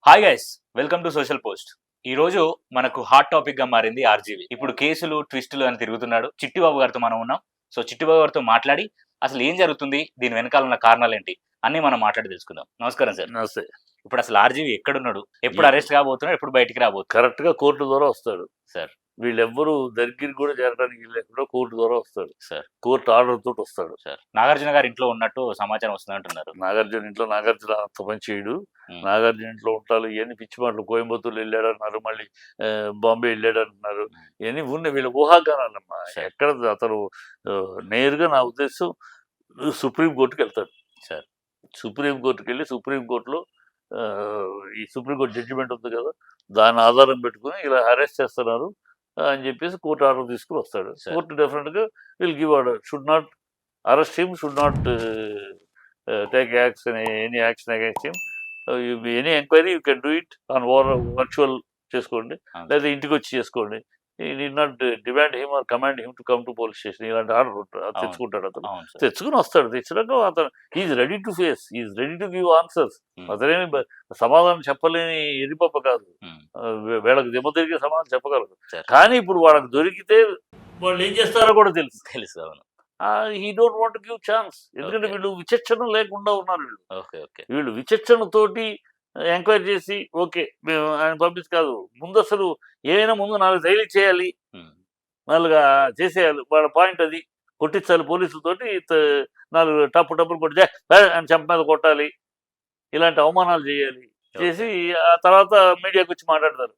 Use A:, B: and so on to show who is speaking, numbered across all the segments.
A: Hi guys, welcome to social post. ఈ రోజు మనకు హాట్ టాపిక్ గా మారింది ఆర్జీవి. ఇప్పుడు కేసులు ట్విస్టులు అని తిరుగుతున్నాడు. చిట్టిబాబు గారితో మనం ఉన్నాం. సో చిట్టిబాబు గారితో మాట్లాడి అసలు ఏం జరుగుతుంది, దీని వెనకాల ఉన్న కారణాలు ఏంటి అన్ని మనం మాట్లాడి తెలుసుకుందాం. నమస్కారం సార్.
B: నమస్తే.
A: ఇప్పుడు అసలు ఆర్జీవి ఎక్కడున్నాడు, ఎప్పుడు అరెస్ట్ కాబోతున్నాడు, ఎప్పుడు బయటికి రాబోతున్నాడు?
B: కరెక్ట్ గా కోర్టు ద్వారా వస్తాడు
A: సార్.
B: వీళ్ళెవ్వరూ దగ్గరికి కూడా చేరడానికి లేకుండా కోర్టు ద్వారా వస్తాడు
A: సార్.
B: కోర్టు ఆర్డర్ తోటి వస్తాడు
A: సార్, నాగార్జున గారి ఇంట్లో ఉన్నట్టు సమాచారం వస్తుంది అంటున్నారు.
B: నాగార్జున ఇంట్లో నాగార్జున అంత పని చేయడు. నాగార్జున ఇంట్లో ఉంటారు. ఇవన్నీ పిచ్చి మాటలు. కోయంబత్తూరు వెళ్ళాడన్నారు, మళ్ళీ బాంబే వెళ్ళాడన్నారు. ఇవన్నీ ఉన్న వీళ్ళ ఊహాగానాలమ్మా. ఎక్కడ అతను నేరుగా నా ఉద్దేశం సుప్రీంకోర్టుకి వెళ్తాడు
A: సార్.
B: సుప్రీంకోర్టుకి వెళ్ళి సుప్రీంకోర్టులో ఈ సుప్రీంకోర్టు జడ్జిమెంట్ ఉంది కదా, దాన్ని ఆధారం పెట్టుకుని ఇలా అరెస్ట్ చేస్తున్నారు అని చెప్పేసి కోర్టు ఆర్డర్ తీసుకుని వస్తాడు. కోర్టు డెఫినెట్ గా will give order, should not arrest him, should not take action, any action against him. Any enquiry you can do it on virtual చేసుకోండి, లేదా ఇంటికి వచ్చి చేసుకోండి. Need not demand him or command him to come to police station. ఇలాంటి order తెచ్చుకుంటాడు అతను. తెచ్చుకుని వస్తాడు. తెచ్చినాక అతను is ready to face, is ready to give answers. అతనేమి సమాధానం చెప్పలేని ఎరిపప్ప కాదు. వీళ్ళకి దిమ్మ తిరిగే సమాధానం చెప్పగలరు. కానీ ఇప్పుడు వాళ్ళకి దొరికితే వాళ్ళు ఏం చేస్తారో కూడా తెలుసు. He don't want give chance. ఎందుకంటే వీళ్ళు విచక్షణ లేకుండా ఉన్నారు. వీళ్ళు విచక్షణతోటి ఎంక్వైరీ చేసి ఓకే మేము ఆయన పంపించి కాదు, ముందు అసలు ఏమైనా ముందు 4 డైలీ చేయాలి, 4 చేసేయాలి. వాళ్ళ పాయింట్ అది. కొట్టించాలి పోలీసులతోటి, 4 టప్పులు కొట్టి అని చెంప మీద కొట్టాలి, ఇలాంటి అవమానాలు చేయాలి. చేసి ఆ తర్వాత మీడియాకి వచ్చి మాట్లాడతారు.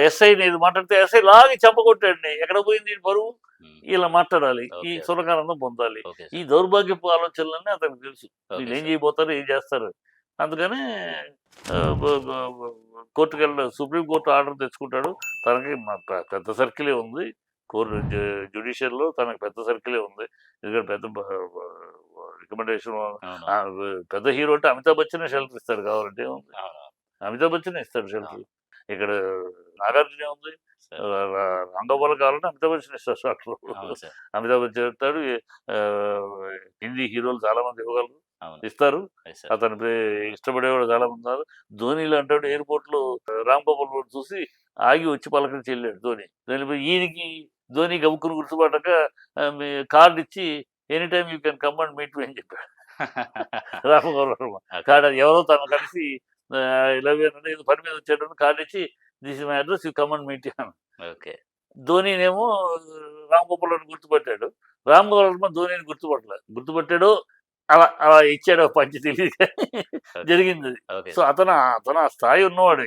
B: ఎస్ఐని ఇది మాట్లాడితే ఎస్ఐ లాగి చెంపకొట్టాడు, ఎక్కడ పోయింది బరువు, ఇలా మాట్లాడాలి. ఈ సురకానందం పొందాలి. ఈ దౌర్భాగ్యపు ఆలోచనలన్నీ అతనికి తెలుసు. వీళ్ళు ఏం చేయబోతారు, ఏం చేస్తారు. అందుకని కోర్టుకు వెళ్ళి సుప్రీంకోర్టు ఆర్డర్ తెచ్చుకుంటాడు. తనకి పెద్ద సర్కిలే ఉంది కోర్టు జ్యుడిషియల్లో, తనకి పెద్ద సర్కిలే ఉంది. ఎందుకంటే పెద్ద రికమెండేషన్, పెద్ద హీరో అంటే అమితాబ్ బచ్చనే షెల్టర్ ఇస్తాడు కావాలంటే. అమితాబ్ బచ్చనే ఇస్తాడు షెల్టర్. ఇక్కడ నాగార్జున ఉంది, రాంగోపాల్ కావాలంటే అమితాబ్ బచ్చన్ ఇస్తాడు షాట్లు. అమితాబ్ బచ్చన్ ఇస్తాడు. హిందీ హీరోలు చాలా మంది ఇవ్వగలరు, ఇస్తారు. అతని ఇష్టపడేవాడు చాలా మంది ఉన్నారు. ధోనిలో అంటాడు ఎయిర్పోర్ట్ లో రామ్ గోపాల్ చూసి ఆగి వచ్చి పలకరించి వెళ్ళాడు ధోని. ఈయనకి ధోని గబుక్కును గుర్తుపట్టక కార్డు ఇచ్చి any time you can come and meet me అని చెప్పాడు రామ్ గోపాల్. కార్డు ఎవరో తను కలిసి పని మీద వచ్చేటప్పుడు కార్డు ఇచ్చి this is my address, you come and meet అను. ధోనినేమో రామ్ గోపాల్ గుర్తుపట్టాడు. రామ్ గోపాల్ ధోనిని గుర్తుపట్టాడు. అలా ఇచ్చాడు పంచి తెలియదు జరిగింది. సో అతను ఆ స్థాయి ఉన్నవాడు.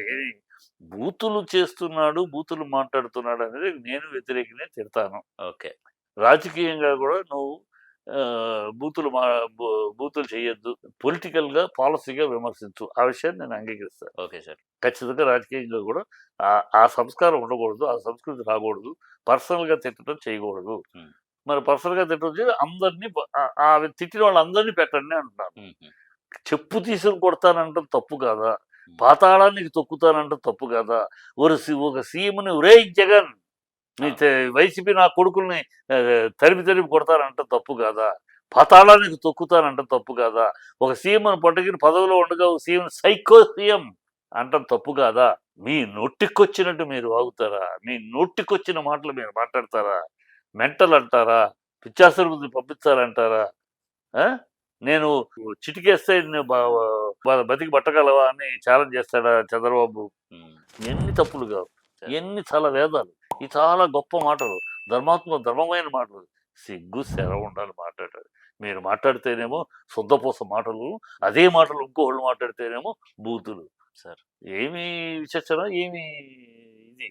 B: బూతులు చేస్తున్నాడు, బూతులు మాట్లాడుతున్నాడు అనేది నేను వ్యతిరేకనే తిడతాను. రాజకీయంగా కూడా నువ్వు బూతులు చేయొద్దు. పొలిటికల్ గా, పాలసీగా విమర్శించు. ఆ విషయాన్ని నేను అంగీకరిస్తాను. ఖచ్చితంగా రాజకీయంగా కూడా ఆ సంస్కారం ఉండకూడదు, ఆ సంస్కృతి రాకూడదు. పర్సనల్ గా తిట్టడం చేయకూడదు. మరి పర్సనల్ గా తిట్టడం అందరినీ, తిట్టిన వాళ్ళందరినీ పెట్టండి అంటున్నాను. చెప్పు తీసుకుని కొడతానంటే తప్పు కాదా? పాతాళానికి తొక్కుతానంటే తప్పు కాదా? ఒక సీఎంని ఒరే జగన్, మీ వైసీపీ నా కొడుకుల్ని తరిమి కొడతానంటే తప్పు కాదా? పాతాళానికి తొక్కుతానంటే తప్పు కాదా? ఒక సీఎంని పట్టుకుని పదవిలో ఉండగా ఒక సీఎం సైకో సీఎం అంటాం తప్పు కాదా? మీ నోటికొచ్చినట్టు మీరు వాగుతారా? మీ నోటికొచ్చిన మాటలు మీరు మాట్లాడతారా? మెంటల్ అంటారా? పిచ్చాసుపత్రికి పంపించాలంటారా? నేను చిటికేస్తే బతికి పట్టగలవా అని ఛాలెంజ్ చేస్తాడా చంద్రబాబు? ఎన్ని తప్పులు కావు, ఎన్ని చాలా వేదాలు. ఈ చాలా గొప్ప మాటలు, ధర్మమైన మాటలు. సిగ్గు శర ఉండాలి మాట్లాడారు. మీరు మాట్లాడితేనేమో శుద్ధపూస మాటలు, అదే మాటలు ఇంకోళ్ళు మాట్లాడితేనేమో బూతులు. సార్ ఏమి విచక్షణ, ఏమి ఇది.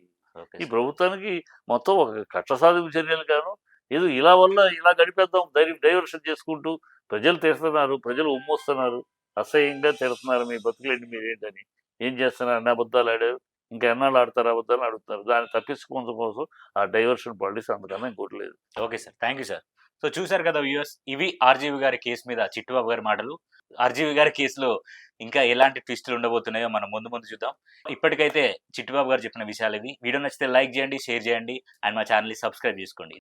B: ఈ ప్రభుత్వానికి మొత్తం ఒక కక్ష సాధింపు చర్యలు గాను ఏదో ఇలా గడిపేద్దాం డైవర్షన్ చేసుకుంటూ ప్రజలు తిడుతున్నారు, ప్రజలు ఉమ్మొస్తున్నారు, అసహ్యంగా తిడుతున్నారు. మీ బతుకులేంటి, మీరేంటని ఏం చేస్తున్నారు? అన్ని అబద్ధాలు ఆడారు, ఇంకా ఎన్నాళ్ళు ఆడతారు అబద్ధాలు అడుగుతున్నారు. దాన్ని తప్పించుకోవడం కోసం ఆ డైవర్షన్ పాలిటిక్స్, అందుకన్నా ఇంకోటి లేదు.
A: Okay sir, thank you sir. So చూసారు కదా వ్యూవర్స్, ఇవి ఆర్జీవి గారి కేసు మీద చిట్టిబాబు గారి మాటలు. ఆర్జీవి గారి కేసులో ఇంకా ఎలాంటి ట్విస్టులు ఉండబోతున్నాయో మనం ముందు చూద్దాం. ఇప్పటికైతే చిట్టిబాబు గారు చెప్పిన విషయాలు ఇవి. వీడియో నచ్చితే లైక్ చేయండి, షేర్ చేయండి, అండ్ మా ఛానల్ని సబ్స్క్రైబ్ చేసుకోండి.